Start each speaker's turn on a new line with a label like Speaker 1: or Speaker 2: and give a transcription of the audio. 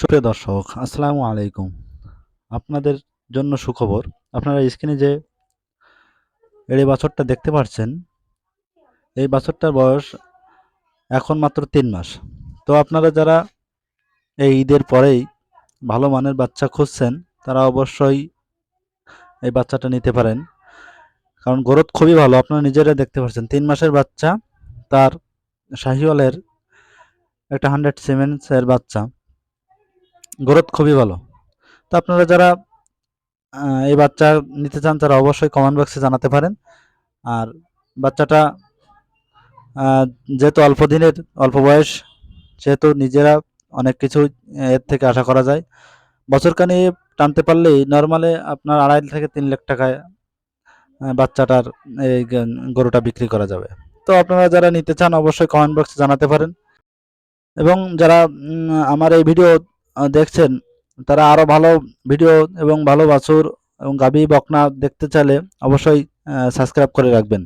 Speaker 1: সুপ্রিয় দর্শক, আসসালামু আলাইকুম। আপনাদের জন্য সুখবর। আপনারা স্ক্রিনে যে এড়ে বাছুরটা দেখতে পাচ্ছেন, এই বাছুরটার বয়স এখন মাত্র ৩ মাস। তো আপনারা যারা এই ঈদের পরেই ভালো মানের বাচ্চা খুঁজছেন, তারা অবশ্যই এই বাচ্চাটা নিতে পারেন। কারণ গ্রোথ খুবই ভালো, আপনারা নিজেরা দেখতে পাচ্ছেন। ৩ মাসের বাচ্চা, তার শাহিওয়ালের একটা 100 সিমেন্সের বাচ্চা, গ্রোথ খুবই ভালো। তো আপনারা যারা এই বাচ্চা নিতে চান, তারা অবশ্যই কমেন্ট বক্সে জানাতে পারেন। আর বাচ্চাটা যেহেতু অল্প বয়স, সেহেতু নিজেরা অনেক কিছু এর থেকে আশা করা যায়। বছরখানি টানতে পারলেই নর্মালে আপনার 2.5 থেকে 3 লাখ টাকায় বাচ্চাটার এই গরুটা বিক্রি করা যাবে। তো আপনারা যারা নিতে চান অবশ্যই কমেন্ট বক্সে জানাতে পারেন। এবং যারা আমার এই ভিডিও দেখছেন, তারা আরও ভালো ভিডিও এবং ভালো বাছুর এবং গাভী বকনা দেখতে চাইলে অবশ্যই সাবস্ক্রাইব করে রাখবেন।